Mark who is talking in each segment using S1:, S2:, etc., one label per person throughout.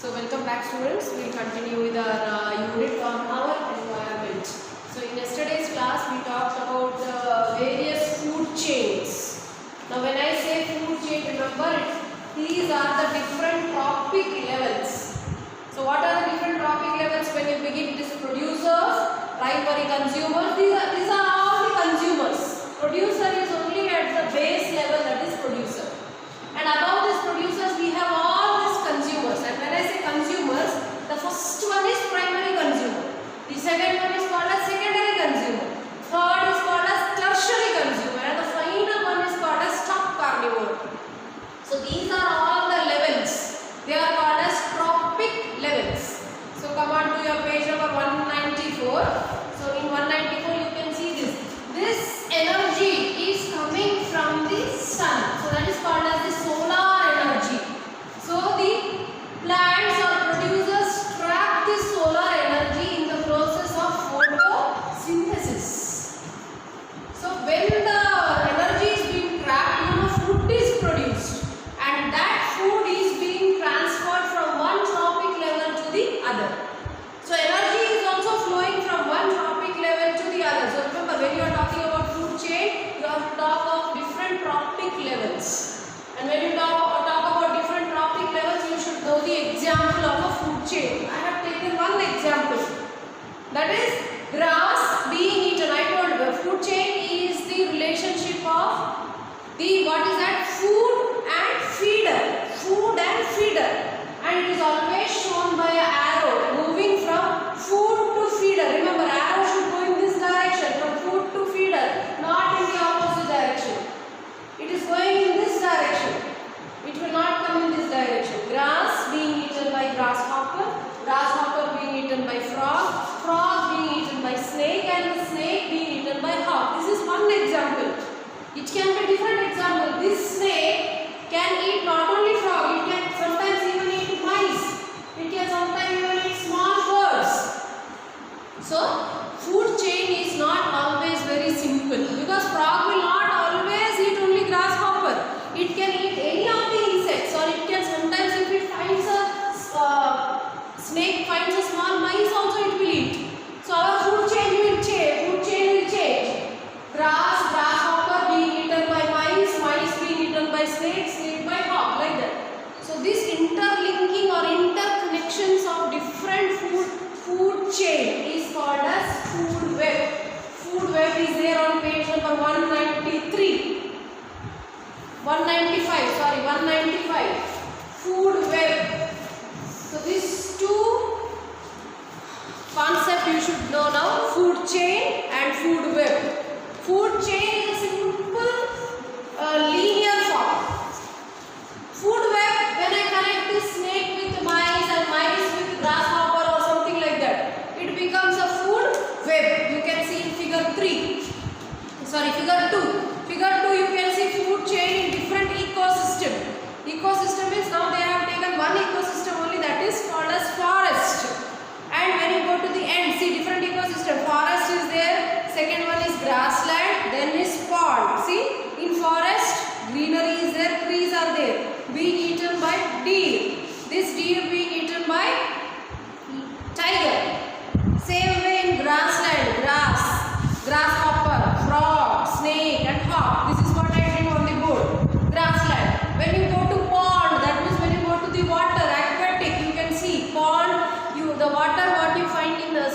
S1: So welcome back students, we will continue with our unit on our environment. So in yesterday's class we talked about various food chains. Now when I say food chain, remember these are the different trophic levels. So what are the different trophic levels? When you begin, this producers, primary consumers, these are all the consumers. Producer is only at the base level, that is producer. And above these producers we have all these consumers. And when I say consumers, the first one is primary consumer. The second one is called as secondary consumer. Third is called as tertiary consumer. And the final one is called as top carnivore. So these are all the levels. They are called as trophic levels. So come on to your page number 194. So in 194 you can see this. This energy is coming from the sun. So that is called as the solar energy. So the plants or producers trap this solar energy in the process of photosynthesis. So when the energy is being trapped, food is produced, and that food is being transferred from one trophic level to the other. So energy is also flowing from one trophic level to the other. So remember, when you are talking about food chain, you have to talk of different trophic levels. And when you talk about different trophic levels, you should know the example of a food chain. I have taken one example. That is grass being eaten. I told you, food chain is the relationship of the, what is that? Food and feeder. Food and feeder. And it is always shown by an arrow moving from food to feeder. Remember, arrow should go in this direction, from food to feeder, not in the opposite direction. It is going in this direction. It will not come in this direction. Grass being eaten by grasshopper, grasshopper being eaten by frog, frog being eaten by snake, and the snake being eaten by hawk. This is one example. It can be different example. This snake can eat not only frog, it can sometimes even eat mice. It can sometimes even eat small birds. So food chain is not always very simple, because frog will not always eat only grasshopper. It can eat any of the insects, or it can sometimes, if it finds a snake finds a small mice also, it will eat. So our food chain will change. Grass, grasshopper being eaten by mice, mice being eaten by snake, snake by hawk, like that. So this interlinking or interconnections of different food chain is called as food web. Food web is there on page number 195. Food web. So these two concepts you should know now: food chain and food web. Food chain is a simple linear form. Food web, when I connect this snake with mice and mice with grasshopper or something like that, it becomes a food web. You can see in figure 2. Figure 2 you can see food chain in different ecosystem. Ecosystem is, now they have taken one ecosystem only, that is called as forest. And when you go to the end, see different ecosystem. Forest is there, second one is grassland, then is pond. See, in forest greenery is there, trees are there, being eaten by deer. This deer being eaten by tiger. Same way in grassland, grass, grasshopper, frog, snake and hawk. This is what I did on the board. Grassland. When you go to pond, that means when you go to the water, aquatic, you can see pond. The water what you find in the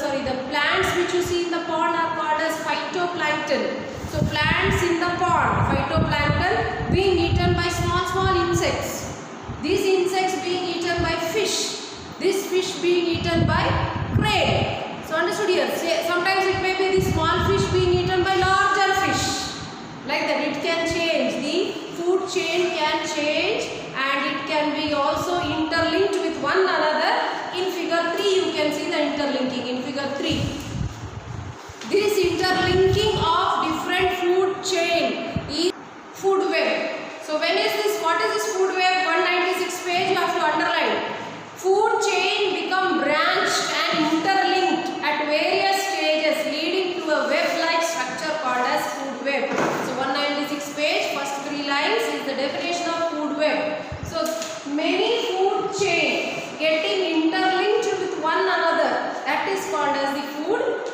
S1: plants which you see in the pond are called as phytoplankton. So plants in the pond, phytoplankton, being eaten by small insects. These insects being eaten by fish. This fish being eaten by crane. So understood here? Sometimes it may be the small fish being eaten by larger fish. Like that, it can change. The food chain can change, and it can be also interlinked with one another. In figure 3 you can see the interlinking. In figure 3, this interlinking of different food chain is food web. So when is this, what is this food web? 196 page you have to underline. Food chain become branched and interlinked at various stages, leading to a web-like structure called as food web. So 196 page, first 3 lines is the definition of food web. So many food chain getting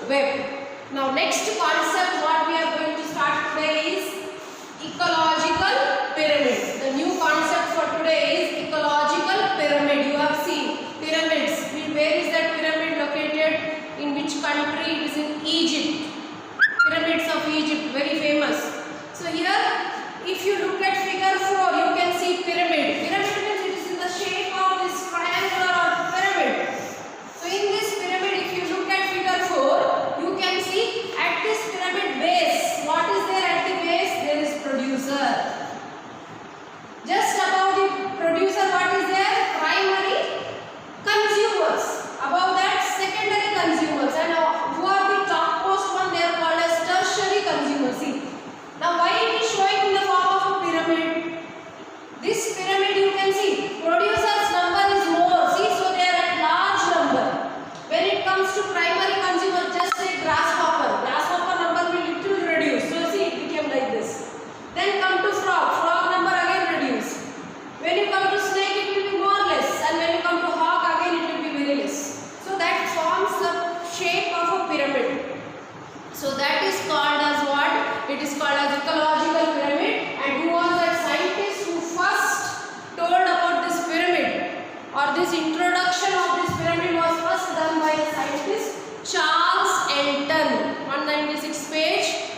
S1: web. Now next concept what we are going to start today is ecological pyramid. The new concept for today is ecological pyramid. You have seen pyramids. Where is that pyramid located? In which country? It is in Egypt. Pyramids of Egypt, very famous. So here, if you look at figure 4, you can see pyramid. Pyramid means it is in the shape of this triangular or pyramid. So in this pyramid, if you look at figure 4, you can see at this pyramid base, what is there at the base? There is producer. Just above the producer, what is there? Primary consumers. Above that, secondary consumers. And who are the topmost one? They are called as tertiary consumers. See. Now why it is showing in the form of a pyramid? This pyramid you can see, producers number is more. See, so they are at large number. When it comes to primary consumer, just say grasshopper. Grasshopper number will little reduce. So see, it became like this. Then come to frog. Frog number again reduce. When you come to snake, it will be more less. And when you come to hawk, again it will be very less. So that forms the shape of a pyramid. So that is called as what? It is called as ecological pyramid. And who was that scientist who first told about this pyramid, or this introduction of this pyramid was first done by a scientist, Charles Elton. 196 page.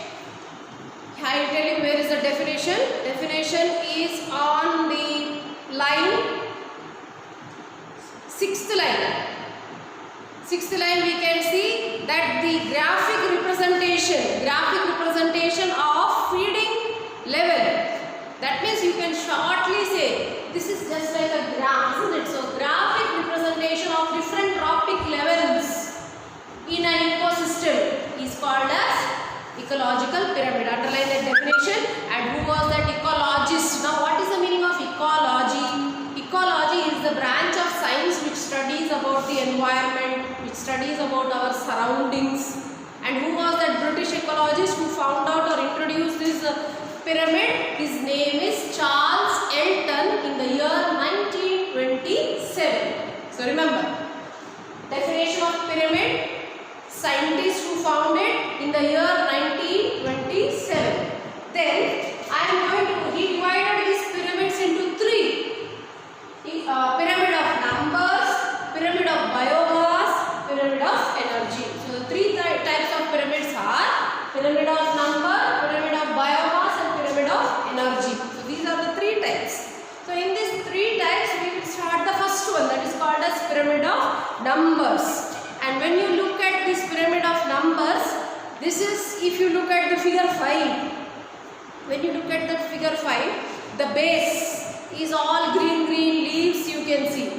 S1: I will tell you where is the definition. Definition is on the line, 6th line. 6th line we can see that the graphic representation of feeding level. That means you can shortly say this is just like a graph, isn't it? So graphic representation of different trophic levels in an ecosystem is called as ecological pyramid. Underline that definition. And who was that ecologist? Now what is the meaning of ecology? Ecology is the branch of science which studies about the environment, which studies about our surroundings. And who was that British ecologist who found out or introduced this pyramid? His name is Charles Elton in the year 1927. So remember, definition of pyramid, scientist who found it in the year 1927. Then he divided his pyramids into 3. Pyramid of numbers, pyramid of biomass, pyramid of energy. So the 3 types of pyramids are pyramid of number, pyramid of biomass and pyramid of energy. So these are the 3 types. So in these 3 types we will start the first one, that is called as pyramid of numbers. And when you look at this pyramid of numbers, this is, if you look at the figure 5, when you look at the figure 5, the base is all green leaves you can see.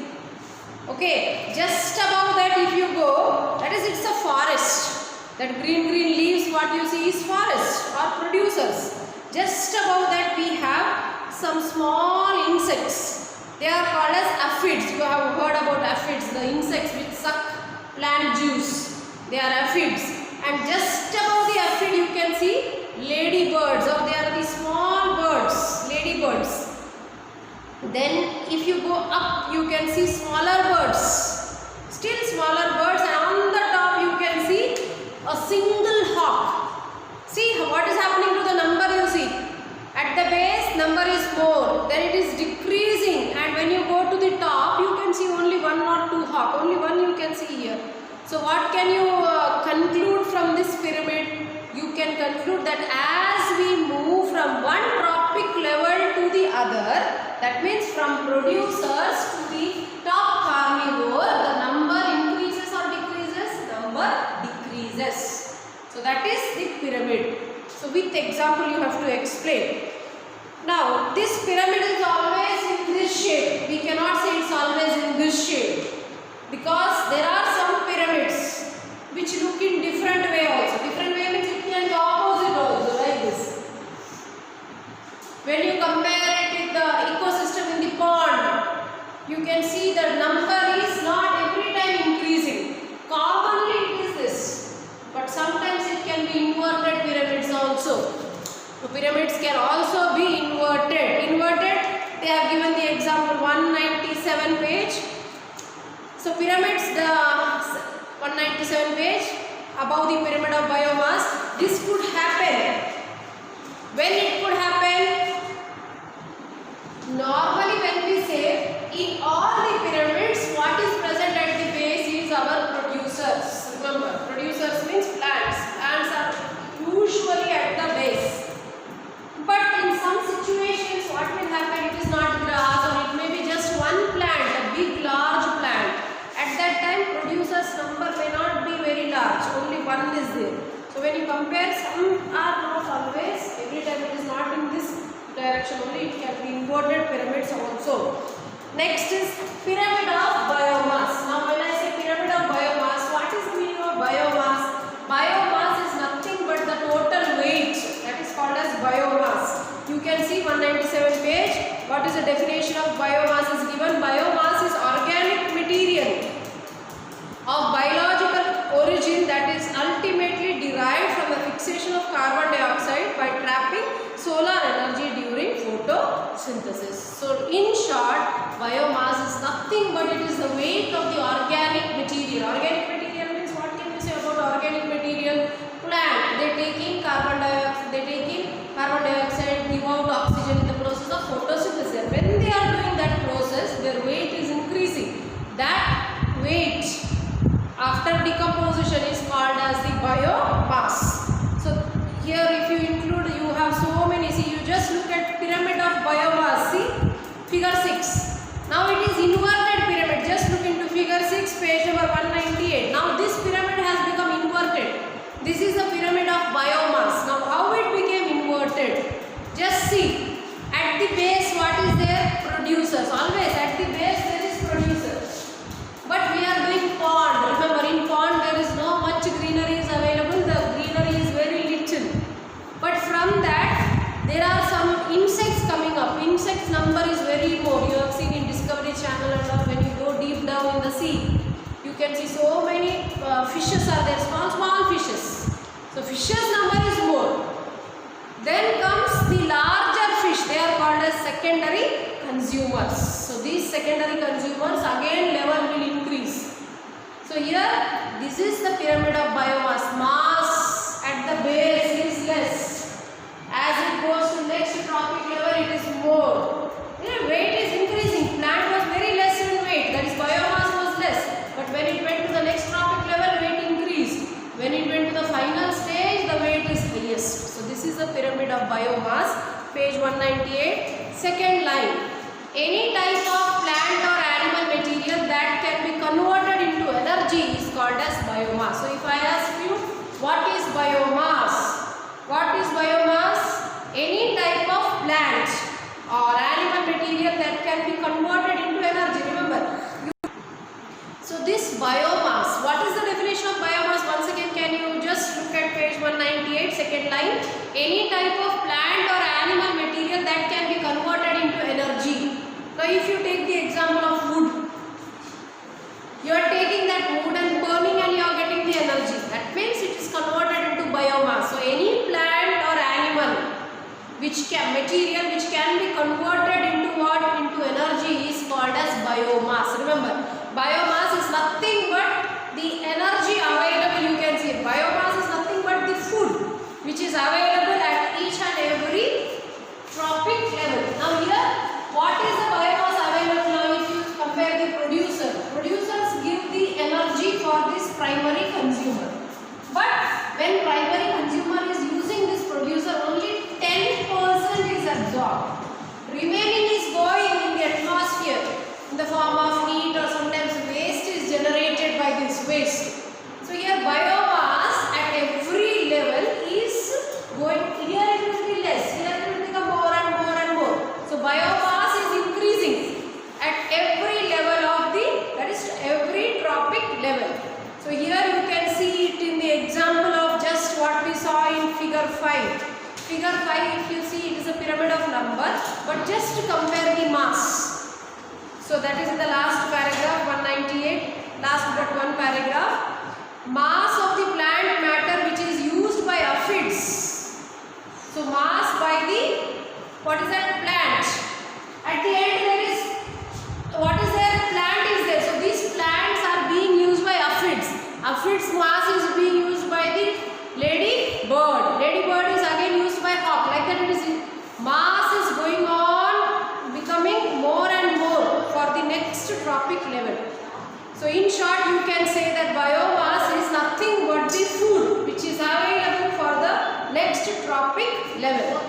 S1: Okay, just above that if you go, that is, it's a forest. That green leaves what you see is forest or producers. Just above that we have some small insects. They are called as aphids. You have heard about aphids, the insects which suck plant juice. They are aphids. And just above the aphid you can see ladybirds, or they are the small birds, ladybirds. Then if you go up you can see smaller birds, still smaller birds, and on the top you can see a single hawk. See what is happening to the number you see. At the base number is more, then it is decreasing, and when you go to the top you can see only 1 or 2 hawk, only one you can see here. So what can you conclude from this pyramid? You can conclude that as we move from one trophic level to the other, that means from producers to the top carnivore, the number increases or decreases? Number decreases. So that is the pyramid. So with example you have to explain. Now this pyramid is always in this shape. We cannot say it's always in this shape, because there are some pyramids which look in different way also. Different way means it can be opposite also, like this. When you compare it with the ecosystem in the pond, you can see the number is not every time increasing. Commonly it is this, but sometimes it can be inverted pyramids also. The pyramids can also be inverted. They have given the example 197 page. So pyramids, the 197 page. above the pyramid of biomass. This could happen. When it could happen? Normally when we say in all the pyramids, what is present at the base is our producers. Remember, producers means plants. Plants are usually at the base. But in some situations, what will happen? It is not grass, or it may be just one plant, a big large plant. At that time, producers number may not be very large, only one is there. So when you compare, some are not always, every time it is not in this direction only, it can be inverted pyramids also. Next is pyramid of biomass. Now when I say pyramid of biomass, what is the meaning of biomass? Biomass is nothing but the total weight, that is called as biomass. You can see 197 page. What is the definition of biomass is given? Biomass is organic material of biological origin that is ultimately derived from the fixation of carbon dioxide by trapping solar energy during photosynthesis. So in short, biomass is nothing but it is the weight of the organic material. Organic material means, what can we say about organic material? Plant, they take in carbon dioxide, give out oxygen in the process of photosynthesis. When they are doing that process, their weight is increasing. That weight after decomposition is called as the biomass. So here if you include, you have so many. See, you just look at pyramid of biomass. See figure 6. Now it is inverted pyramid. Just look into figure 6, page number 198. Now this pyramid has become inverted. This is the pyramid of biomass. Now how it became inverted? Just see. At the base, what is there? Producers. Always at the base there is producers. But we are doing pond. Remember, in pond there is no much greenery is available. The greenery is very little. But from that there are some insects coming up. Insects number is very more. You have seen in Discovery Channel and all, when you go deep down in the sea, you can see so many fishes are there. Small fishes. So fishes number is more. Then comes the larger fish. They are called as secondary consumers. So these secondary consumers, again level will increase. So here this is the pyramid of biomass. Mass at the base is less. As it goes to next tropic level, it is more. Here weight is increasing. Plant was very less in weight. That is, biomass was less. But when it went to the next tropic level, weight increased. When it went to the final stage, the weight is highest. So this is the pyramid of biomass, page 198. Second line. Any type of plant or animal material that can be converted into energy is called as biomass. So if I ask you, what is biomass? What is biomass? Any type of plant or animal material that can be converted into energy. Remember. So this biomass, what is the definition of biomass? Once again, can you just look at page 198, second line. Any type of plant or animal material that can be converted into energy. Now if you take the example of wood, you are taking that wood and burning and you are getting the energy. That means it is converted into biomass. So any plant or animal material which can be converted into what? Into energy is called as biomass. Remember, biomass is nothing but the energy available. You can see biomass is nothing but the food which is available at each and every tropic level. Now here, what is the biomass available now if you compare the producer? Producers give the energy for this primary consumer. But when primary consumer is using this producer, only 10% is absorbed. Remaining is going in the atmosphere in the form of heat, or sometimes waste is generated by this waste. So here biomass at every level is going, here it will be less, here it will become more and more and more. So biomass is increasing at every level of the, that is every tropic level. So here you can see it in the example of just what we saw in figure 5. Figure 5, if you see, it is a pyramid of number, but just to compare the mass. So that is in the last paragraph, 198, last but one paragraph. Mass of the plant matter which is used by aphids. So mass by the, what is that? Plant. At the end there is, what is there? Plant is there. So these plants are being used by aphids. Aphids mass is being used in short, you can say that biomass is nothing but the food which is available for the next trophic level.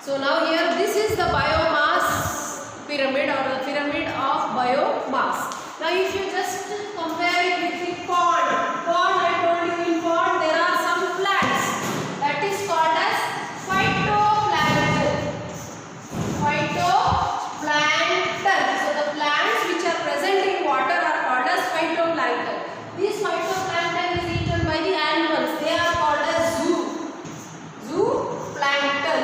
S1: So now here this is the biomass pyramid or the pyramid of biomass. Now if you just compare it with the pond, I told you in pond there are some plants that is called as phytoplankton. So the plants which are present in water are called as phytoplankton. This phytoplankton is eaten by the animals. They are called as zooplankton.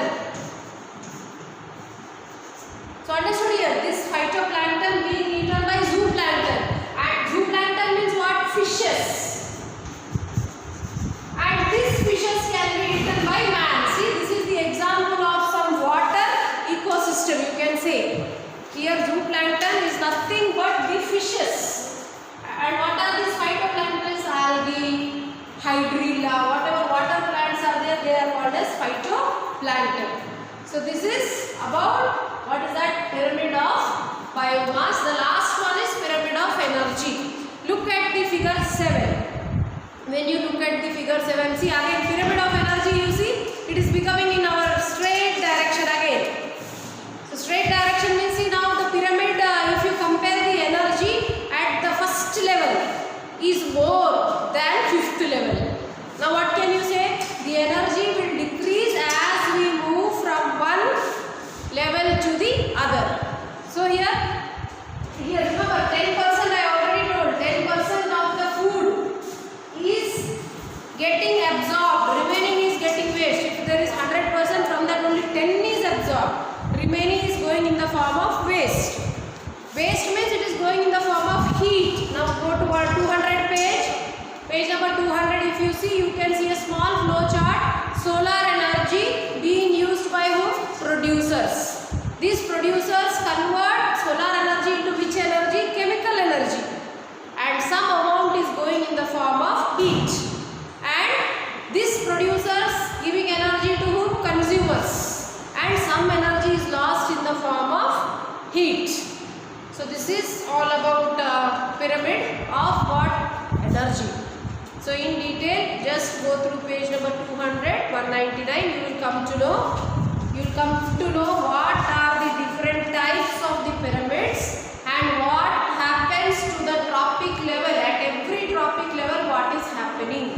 S1: So understood here, this phytoplankton being eaten by zooplankton, and zooplankton means what? Fishes. And these fishes can be eaten by man. See, this is the example of some water ecosystem, you can say. Here zooplankton is nothing but the fishes. And what are these phytoplanktons? Algae, hydrilla, whatever water plants are there, they are called as phytoplankton. So this is about what is that? Pyramid of biomass. The last one is pyramid of energy. Look at the figure 7. When you look at the figure 7, see again pyramid of energy, you see it is becoming in our straight direction again. So straight direction means, see now the pyramid, if you compare the energy at the first level is more than fifth level. Now what can you say? The energy will decrease as we move from one level to the other. So here remember 10% I already told, 10% of the food is getting absorbed, remaining is getting waste. If there is 100%, from that only 10 is absorbed, remaining is going in the form of waste. Waste means it is going in the form of heat. Now go to our 200 page number 200. If you see, you can see a small flow chart. Solar energy being used by whom? Producers. These producers convert solar energy into which energy? Chemical energy. And some amount is going in the form of heat. And these producers giving energy to whom? Consumers. And some energy is lost in the form of heat. So this is all about pyramid of what? Energy. So in detail, just go through page number 200, 199. You will come to know what are the different types of the pyramids and what happens to the trophic level. At every trophic level, what is happening.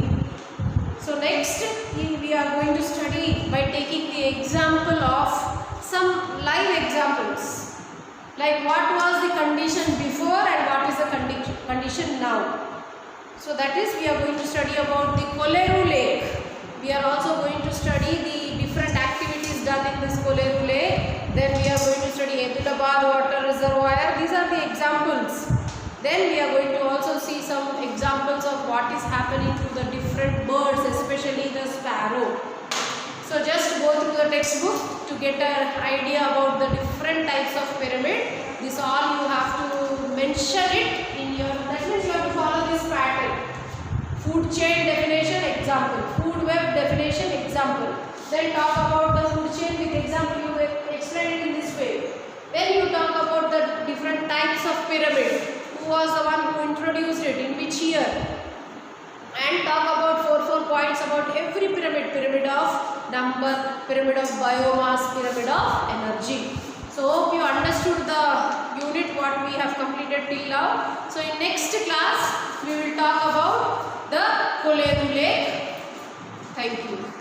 S1: So next we are going to study by taking the example of some live examples. Like what was the condition before and what is the condition now. So that is, we are going to study about the Koleru Lake. We are also going to study the different activities done in this Koleru Lake. Then we are going to study Adilabad water reservoir. These are the examples. Then we are going to also see some examples of what is happening to the different birds, especially the sparrow. So just go through the textbook to get an idea about the different types of pyramid. This all you have to mention it in your, that means you have to follow this pattern. Food chain definition, example. Food web definition, example. Then talk about the food chain with example, you explain it in this way. Then you talk about the different types of pyramid. Who was the one who introduced it, in which year? And talk about four points about every pyramid. Pyramid of number, pyramid of biomass, pyramid of energy. So hope you understood the unit what we have completed till now. So in next class we will talk about the Koleru Lake. Thank you.